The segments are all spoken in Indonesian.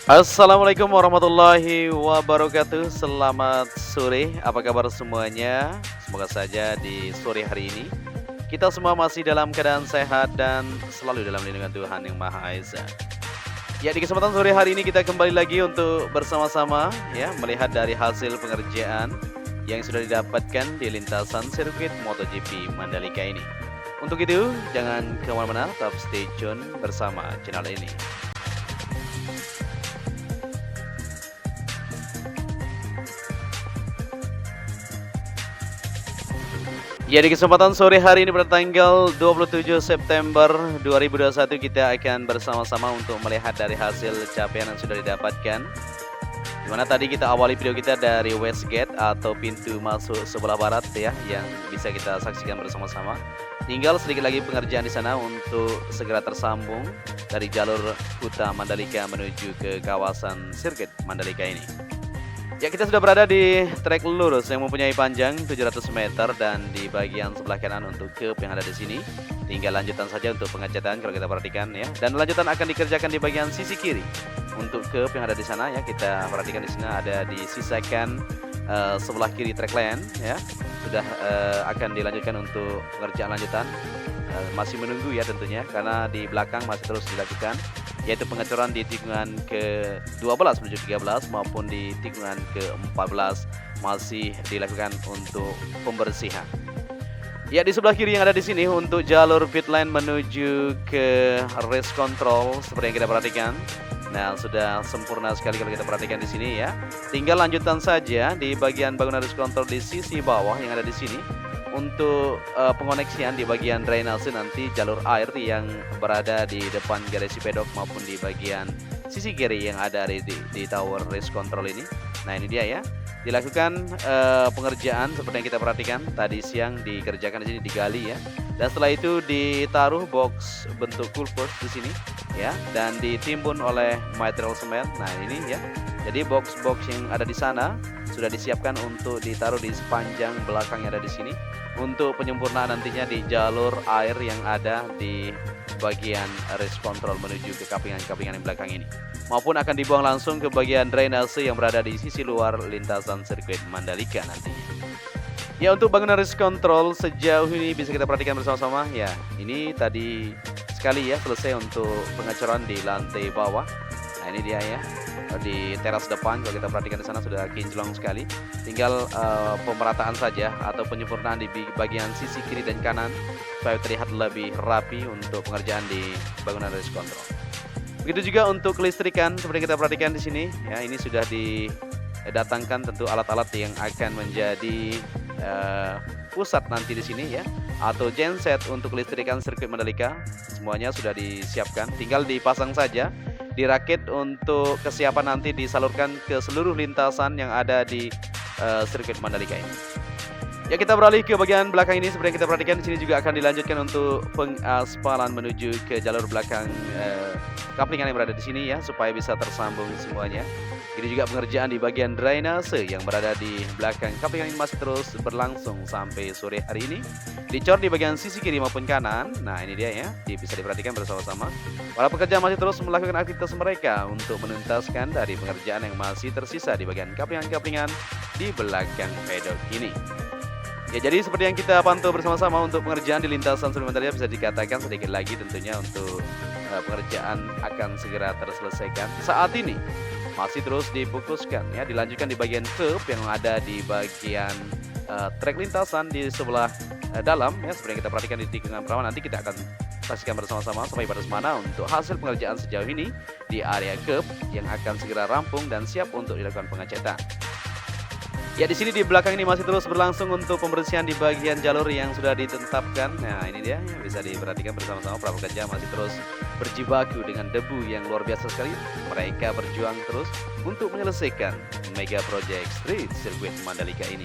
Assalamualaikum warahmatullahi wabarakatuh. Selamat sore, apa kabar semuanya? Semoga saja di sore hari ini kita semua masih dalam keadaan sehat dan selalu dalam lindungan Tuhan Yang Maha Esa. Ya, di kesempatan sore hari ini kita kembali lagi untuk bersama-sama ya melihat dari hasil pengerjaan yang sudah didapatkan di lintasan sirkuit MotoGP Mandalika ini. Untuk itu, jangan kemana-mana, tetap stay tune bersama channel ini. Ya, di kesempatan sore hari ini pada tanggal 27 September 2021 kita akan bersama-sama untuk melihat dari hasil capaian yang sudah didapatkan. Dimana tadi kita awali video kita dari West Gate atau pintu masuk sebelah barat ya, yang bisa kita saksikan bersama-sama. Tinggal sedikit lagi pengerjaan di sana untuk segera tersambung dari jalur Kuta Mandalika menuju ke kawasan sirkuit Mandalika ini. Ya, kita sudah berada di trek lurus yang mempunyai panjang 700 meter dan di bagian sebelah kanan untuk curb yang ada di sini. Tinggal lanjutan saja untuk pengecatan kalau kita perhatikan ya. Dan lanjutan akan dikerjakan di bagian sisi kiri. Untuk curb yang ada di sana ya, kita perhatikan di sini ada disisakan sebelah kiri track lane ya. Sudah akan dilanjutkan untuk pengerjaan lanjutan. Masih menunggu ya tentunya karena di belakang masih terus dilakukan, yaitu pengecoran di tikungan ke-12 menuju 13 maupun di tikungan ke-14 masih dilakukan untuk pembersihan. Ya, di sebelah kiri yang ada di sini untuk jalur pit lane menuju ke race control seperti yang kita perhatikan. Nah, sudah sempurna sekali kalau kita perhatikan di sini ya. Tinggal lanjutan saja di bagian bangunan race control di sisi bawah yang ada di sini untuk pengoneksian di bagian drainase nanti jalur air yang berada di depan garasi pedok maupun di bagian sisi kiri yang ada di tower race control ini. Nah, ini dia ya. Dilakukan pengerjaan seperti yang kita perhatikan tadi siang, dikerjakan di sini, digali ya. Dan setelah itu ditaruh box bentuk culvert di sini ya, dan ditimbun oleh material semen. Nah, ini ya. Jadi box-box yang ada di sana sudah disiapkan untuk ditaruh di sepanjang belakang yang ada di sini untuk penyempurnaan nantinya di jalur air yang ada di bagian race control menuju ke kapingan-kapingan yang belakang ini, maupun akan dibuang langsung ke bagian drainase yang berada di sisi luar lintasan sirkuit Mandalika nantinya. Ya, untuk bangunan race control sejauh ini bisa kita perhatikan bersama-sama ya. Ini tadi sekali ya selesai untuk pengecoran di lantai bawah. Nah, ini dia ya. Di teras depan kalau kita perhatikan di sana sudah kinclong sekali. Tinggal pemerataan saja atau penyempurnaan di bagian sisi kiri dan kanan supaya terlihat lebih rapi untuk pengerjaan di bangunan race control. Begitu juga untuk kelistrikan seperti yang kita perhatikan di sini ya, ini sudah didatangkan tentu alat-alat yang akan menjadi pusat nanti di sini ya, atau genset untuk kelistrikan sirkuit Mandalika semuanya sudah disiapkan, tinggal dipasang saja, dirakit untuk kesiapan nanti disalurkan ke seluruh lintasan yang ada di sirkuit Mandalika ini. Ya, kita beralih ke bagian belakang ini seperti yang kita perhatikan di sini juga akan dilanjutkan untuk pengaspalan menuju ke jalur belakang kaplingan yang berada di sini ya, supaya bisa tersambung semuanya. Ini juga pengerjaan di bagian drainase yang berada di belakang kaplingan ini masih terus berlangsung sampai sore hari ini. Dicor di bagian sisi kiri maupun kanan. Nah, ini dia ya, bisa diperhatikan bersama-sama. Para pekerja masih terus melakukan aktivitas mereka untuk menuntaskan dari pengerjaan yang masih tersisa di bagian kaplingan-kaplingan di belakang pedok ini. Ya, jadi seperti yang kita pantau bersama-sama untuk pengerjaan di lintasan sirkuit Mandalika bisa dikatakan sedikit lagi tentunya untuk pengerjaan akan segera terselesaikan. Saat ini masih terus difokuskan ya, dilanjutkan di bagian curb yang ada di bagian trek lintasan di sebelah dalam ya, seperti yang kita perhatikan di tikungan pertama. Nanti kita akan saksikan bersama-sama sampai pada mana untuk hasil pengerjaan sejauh ini di area curb yang akan segera rampung dan siap untuk dilakukan pengecetan. Ya, di sini di belakang ini masih terus berlangsung untuk pembersihan di bagian jalur yang sudah ditetapkan. Nah, ini dia yang bisa diperhatikan bersama-sama. Para pekerja masih terus berjibaku dengan debu yang luar biasa sekali. Mereka berjuang terus untuk menyelesaikan mega project street sirkuit Mandalika ini.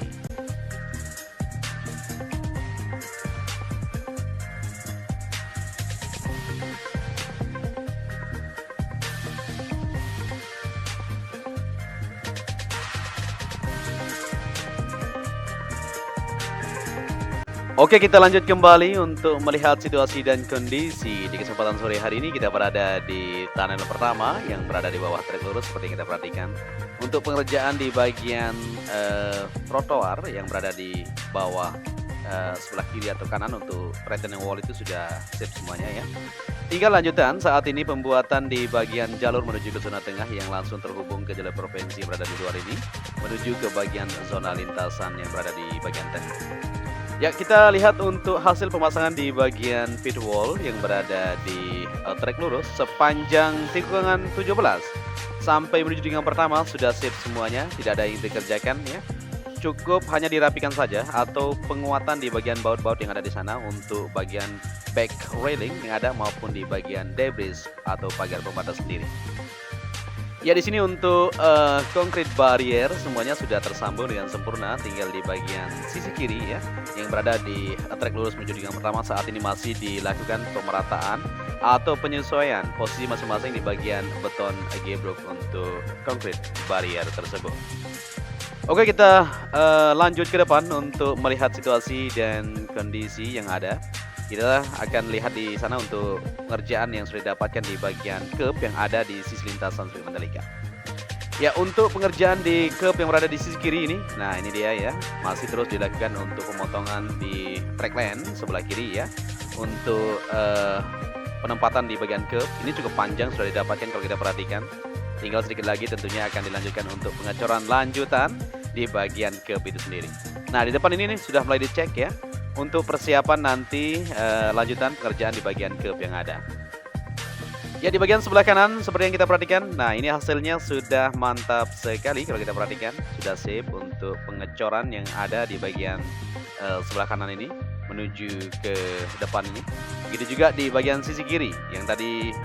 Oke, kita lanjut kembali untuk melihat situasi dan kondisi. Di kesempatan sore hari ini kita berada di tunnel pertama yang berada di bawah trek lurus seperti yang kita perhatikan. Untuk pengerjaan di bagian trotoar yang berada di bawah sebelah kiri atau kanan untuk retaining wall itu sudah sip semuanya ya. Tinggal lanjutan saat ini pembuatan di bagian jalur menuju ke zona tengah yang langsung terhubung ke jalur provinsi yang berada di luar ini menuju ke bagian zona lintasan yang berada di bagian tengah. Ya, kita lihat untuk hasil pemasangan di bagian pit wall yang berada di trek lurus sepanjang tikungan 17 sampai menuju tikungan pertama sudah sip semuanya, tidak ada yang dikerjakan ya. Cukup hanya dirapikan saja atau penguatan di bagian baut-baut yang ada di sana untuk bagian back railing yang ada maupun di bagian debris atau pagar pembatas sendiri. Ya, di sini untuk concrete barrier semuanya sudah tersambung dengan sempurna, tinggal di bagian sisi kiri ya yang berada di trek lurus menuju tikungan pertama saat ini masih dilakukan pemerataan atau penyesuaian posisi masing-masing di bagian beton gebrok untuk concrete barrier tersebut. Oke, kita lanjut ke depan untuk melihat situasi dan kondisi yang ada. Kita akan lihat di sana untuk pengerjaan yang sudah didapatkan di bagian curb yang ada di sisi lintasan Sri Mandalika. Ya, untuk pengerjaan di curb yang berada di sisi kiri ini, nah ini dia ya, masih terus dilakukan untuk pemotongan di track lane sebelah kiri ya. Untuk penempatan di bagian curb ini cukup panjang sudah didapatkan kalau kita perhatikan. Tinggal sedikit lagi tentunya akan dilanjutkan untuk pengecoran lanjutan di bagian curb itu sendiri. Nah, di depan ini nih sudah mulai dicek ya untuk persiapan nanti lanjutan pengerjaan di bagian curb yang ada. Ya, di bagian sebelah kanan seperti yang kita perhatikan, nah ini hasilnya sudah mantap sekali kalau kita perhatikan, sudah sip untuk pengecoran yang ada di bagian sebelah kanan ini menuju ke depan ini. Begitu juga di bagian sisi kiri yang tadi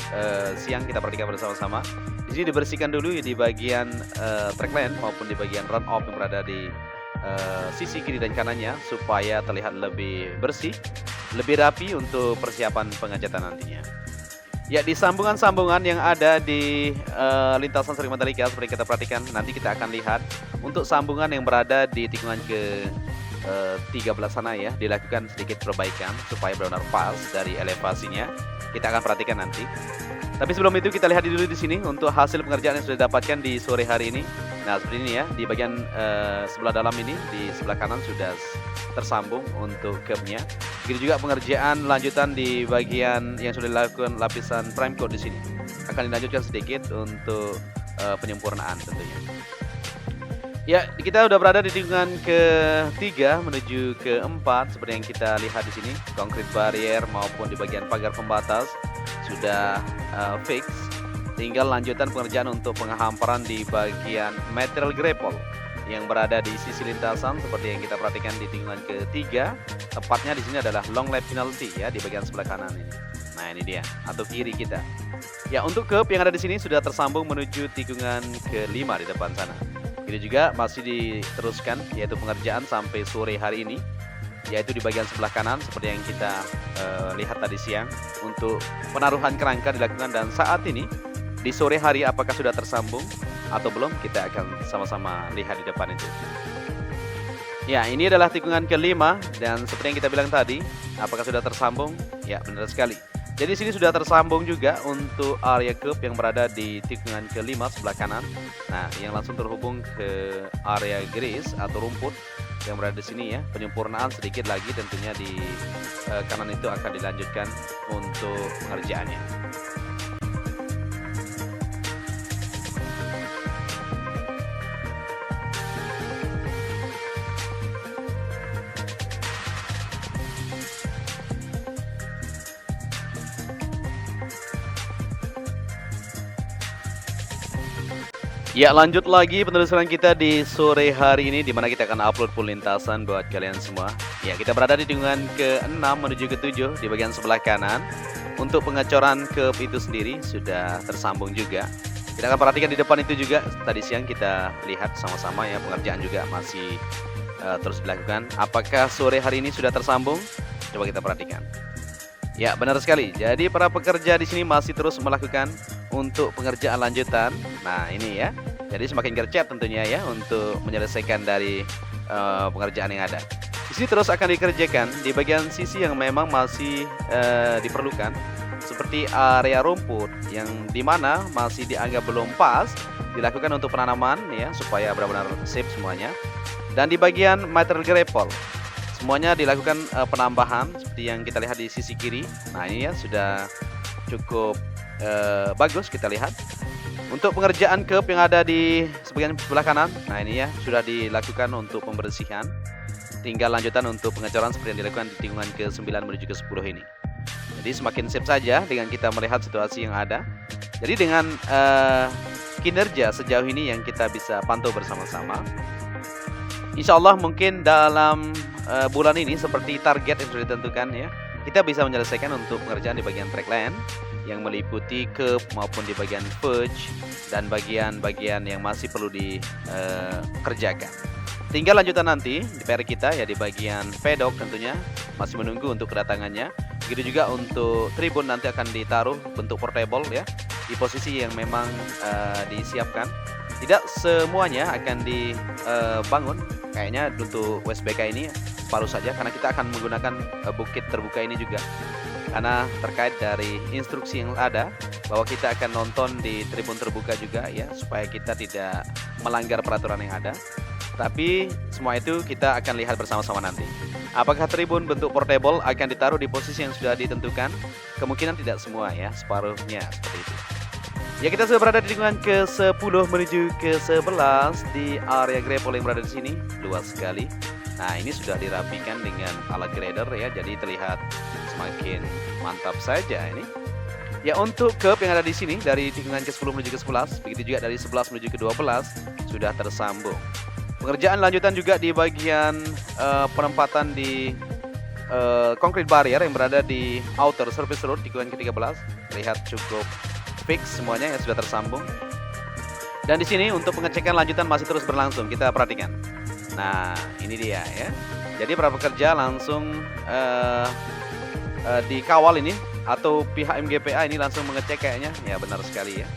siang kita perhatikan bersama-sama. Di sini dibersihkan dulu ya di bagian track lane maupun di bagian run off yang berada di sisi kiri dan kanannya supaya terlihat lebih bersih, lebih rapi untuk persiapan pengecatan nantinya. Ya, di sambungan-sambungan yang ada di lintasan Sri Mandalika seperti kita perhatikan, nanti kita akan lihat untuk sambungan yang berada di tikungan ke 13 sana ya, dilakukan sedikit perbaikan supaya benar-benar pas dari elevasinya. Kita akan perhatikan nanti. Tapi sebelum itu kita lihat dulu di sini untuk hasil pengerjaan yang sudah didapatkan di sore hari ini. Nah, seperti ini ya, di bagian sebelah dalam ini, di sebelah kanan sudah tersambung untuk curbnya. Begitu juga pengerjaan lanjutan di bagian yang sudah dilakukan lapisan prime coat di sini. Akan dilanjutkan sedikit untuk penyempurnaan tentunya. Ya, kita sudah berada di tikungan ke-3 menuju ke-4 seperti yang kita lihat di sini. Concrete barrier maupun di bagian pagar pembatas sudah fix. Tinggal lanjutan pengerjaan untuk penghamparan di bagian material grapple yang berada di sisi lintasan seperti yang kita perhatikan di tikungan ke-3. Tepatnya di sini adalah long lap penalty ya di bagian sebelah kanan ini. Nah, ini dia atau kiri kita. Ya, untuk curb yang ada di sini sudah tersambung menuju tikungan ke-5 di depan sana. Ini juga masih diteruskan yaitu pengerjaan sampai sore hari ini, yaitu di bagian sebelah kanan seperti yang kita lihat tadi siang untuk penaruhan kerangka dilakukan, dan saat ini di sore hari apakah sudah tersambung atau belum kita akan sama-sama lihat di depan itu. Ya, ini adalah tikungan ke-5 dan seperti yang kita bilang tadi, apakah sudah tersambung? Ya, benar sekali. Jadi sini sudah tersambung juga untuk area curb yang berada di tikungan ke-5 sebelah kanan. Nah, yang langsung terhubung ke area grease atau rumput yang berada di sini ya. Penyempurnaan sedikit lagi tentunya di kanan itu akan dilanjutkan untuk pengerjaannya. Ya, lanjut lagi penelusuran kita di sore hari ini, di mana kita akan upload full lintasan buat kalian semua. Ya, kita berada di tikungan ke-6 menuju ke-7 di bagian sebelah kanan. Untuk pengecoran curb itu sendiri sudah tersambung juga. Kita akan perhatikan di depan itu juga. Tadi siang kita lihat sama-sama ya, pengerjaan juga masih terus dilakukan. Apakah sore hari ini sudah tersambung? Coba kita perhatikan. Ya, benar sekali. Jadi para pekerja di sini masih terus melakukan untuk pengerjaan lanjutan. Nah, ini ya. Jadi semakin gercep tentunya ya untuk menyelesaikan dari pengerjaan yang ada. Di sini terus akan dikerjakan di bagian sisi yang memang masih diperlukan, seperti area rumput yang dimana masih dianggap belum pas, dilakukan untuk penanaman ya supaya benar-benar safe semuanya. Dan di bagian material grapple semuanya dilakukan penambahan seperti yang kita lihat di sisi kiri. Nah ini ya sudah cukup bagus kita lihat. Untuk pengerjaan curb yang ada di sebagian sebelah kanan, nah ini ya sudah dilakukan untuk pembersihan. Tinggal lanjutan untuk pengecoran seperti yang dilakukan di tikungan ke-9 menuju ke-10 ini. Jadi semakin safe saja dengan kita melihat situasi yang ada. Jadi dengan kinerja sejauh ini yang kita bisa pantau bersama-sama, insya Allah mungkin dalam bulan ini seperti target yang sudah ditentukan ya, kita bisa menyelesaikan untuk pengerjaan di bagian track line yang meliputi curb maupun di bagian verge dan bagian-bagian yang masih perlu dikerjakan. Tinggal lanjutan nanti di PR kita ya di bagian pedok tentunya masih menunggu untuk kedatangannya. Begitu juga untuk tribun nanti akan ditaruh bentuk portable ya di posisi yang memang disiapkan. Tidak semuanya akan dibangun kayaknya untuk WSBK ini separuh saja karena kita akan menggunakan bukit terbuka ini juga. Karena terkait dari instruksi yang ada bahwa kita akan nonton di tribun terbuka juga ya supaya kita tidak melanggar peraturan yang ada. Tapi semua itu kita akan lihat bersama-sama nanti. Apakah tribun bentuk portable akan ditaruh di posisi yang sudah ditentukan? Kemungkinan tidak semua ya, separuhnya seperti itu. Ya kita sudah berada di tikungan ke-10 menuju ke-11 di area grapple yang berada di sini, luas sekali. Nah ini sudah dirapikan dengan alat grader ya, jadi terlihat semakin mantap saja ini. Ya untuk curb yang ada di sini dari tikungan ke-10 menuju ke-11, begitu juga dari 11 menuju ke-12 sudah tersambung. Pengerjaan lanjutan juga di bagian penempatan di concrete barrier yang berada di outer surface road tikungan ke-13 terlihat cukup fix semuanya yang sudah tersambung. Dan di sini untuk pengecekan lanjutan masih terus berlangsung, kita perhatikan. Nah ini dia ya. Jadi para pekerja langsung dikawal ini atau pihak MGPA ini langsung mengecek kayaknya ya, benar sekali ya.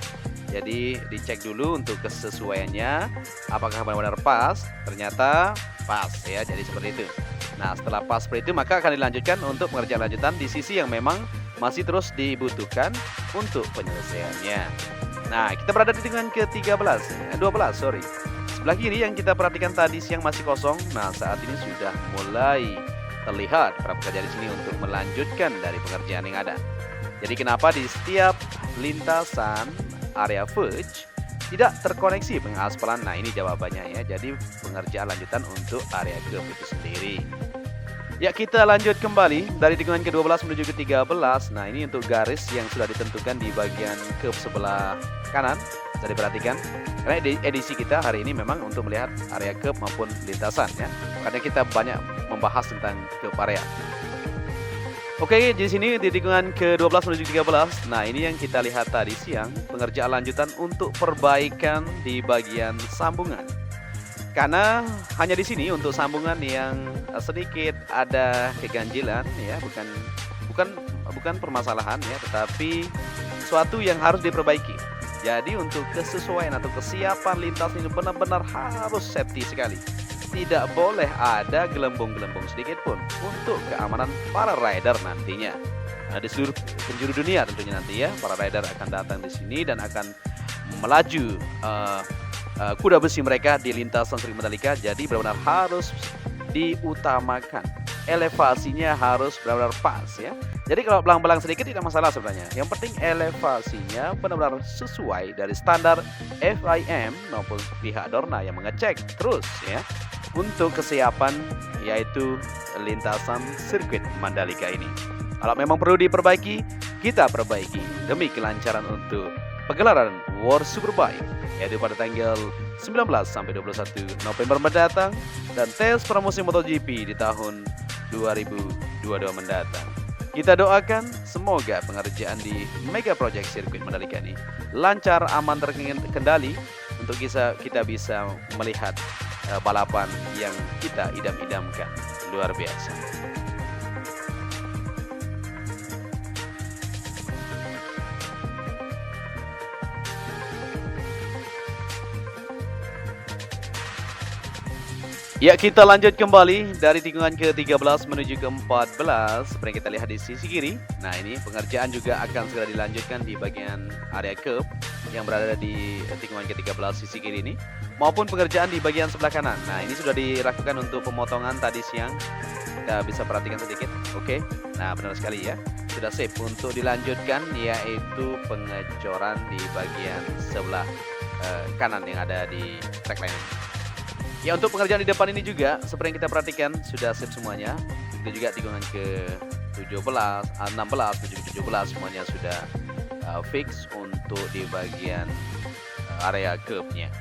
Jadi dicek dulu untuk kesesuaiannya apakah benar-benar pas. Ternyata pas ya, jadi seperti itu. Nah setelah pas seperti itu maka akan dilanjutkan untuk pengerjaan lanjutan di sisi yang memang masih terus dibutuhkan untuk penyelesaiannya. Nah kita berada di tikungan ke-12 sorry. Sebelah kiri yang kita perhatikan tadi siang masih kosong. Nah saat ini sudah mulai terlihat para pekerja di sini untuk melanjutkan dari pengerjaan yang ada. Jadi kenapa di setiap lintasan area verge tidak terkoneksi pengaspalan? Nah ini jawabannya ya. Jadi pengerjaan lanjutan untuk area curb itu sendiri. Ya kita lanjut kembali dari tikungan ke-12 menuju ke-13. Nah ini untuk garis yang sudah ditentukan di bagian curb sebelah kanan. Bisa diperhatikan karena edisi kita hari ini memang untuk melihat area curb maupun lintasan ya. Makanya kita banyak membahas tentang curb area. Oke, di sini di tikungan ke-12 menuju ke-13. Nah, ini yang kita lihat tadi siang, pengerjaan lanjutan untuk perbaikan di bagian sambungan. Karena hanya di sini untuk sambungan yang sedikit ada keganjilan ya, bukan permasalahan ya, tetapi suatu yang harus diperbaiki. Jadi untuk kesesuaian atau kesiapan lintas ini benar-benar harus safety sekali. Tidak boleh ada gelembung-gelembung sedikit pun untuk keamanan para rider nantinya. Nah, di seluruh penjuru dunia tentunya nanti ya, para rider akan datang di sini dan akan melaju kuda besi mereka di lintasan sirkuit Mandalika. Jadi benar-benar harus diutamakan. Elevasinya harus benar-benar pas ya. Jadi kalau belang-belang sedikit tidak masalah sebenarnya. Yang penting elevasinya benar-benar sesuai dari standar FIM maupun pihak Dorna yang mengecek terus ya untuk kesiapan yaitu lintasan sirkuit Mandalika ini. Kalau memang perlu diperbaiki, kita perbaiki demi kelancaran untuk pegelaran World Superbike yaitu pada tanggal 19 sampai 21 November mendatang dan tes pramusim MotoGP di tahun 2022 mendatang. Kita doakan semoga pengerjaan di Mega Project Sirkuit Mandalika ini lancar, aman, terkendali untuk kita bisa melihat balapan yang kita idam-idamkan. Luar biasa. Ya, kita lanjut kembali dari tikungan ke-13 menuju ke-14. Seperti yang kita lihat di sisi kiri. Nah, ini pengerjaan juga akan segera dilanjutkan di bagian area curb yang berada di tikungan ke-13 sisi kiri ini, maupun pengerjaan di bagian sebelah kanan. Nah, ini sudah dilakukan untuk pemotongan tadi siang. Kita bisa perhatikan sedikit. Oke. Nah, benar sekali ya. Sudah sip untuk dilanjutkan, yaitu pengecoran di bagian sebelah kanan yang ada di trackline ini. Ya, untuk pengerjaan di depan ini juga seperti yang kita perhatikan sudah sip semuanya. Itu juga tikungan ke-17, 16, menuju ke-17 semuanya sudah fix untuk di bagian area curb-nya.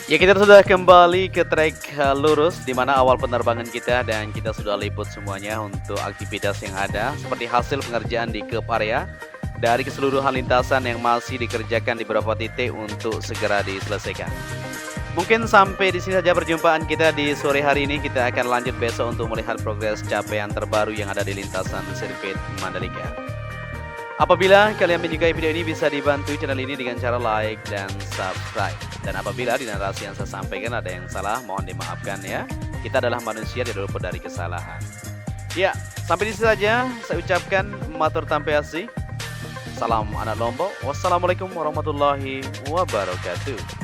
Ya, kita sudah kembali ke trek lurus di mana awal penerbangan kita, dan kita sudah liput semuanya untuk aktivitas yang ada seperti hasil pengerjaan di curb area dari keseluruhan lintasan yang masih dikerjakan di beberapa titik untuk segera diselesaikan. Mungkin sampai di sini saja perjumpaan kita di sore hari ini. Kita akan lanjut besok untuk melihat progres capaian terbaru yang ada di lintasan sirkuit Mandalika. Apabila kalian menyukai video ini, bisa dibantu channel ini dengan cara like dan subscribe. Dan apabila di narasi yang saya sampaikan ada yang salah, mohon dimaafkan ya. Kita adalah manusia, tidak luput dari kesalahan. Ya, sampai di sini saja saya ucapkan matur tampeasi. Salam anak Lombok. Wassalamualaikum warahmatullahi wabarakatuh.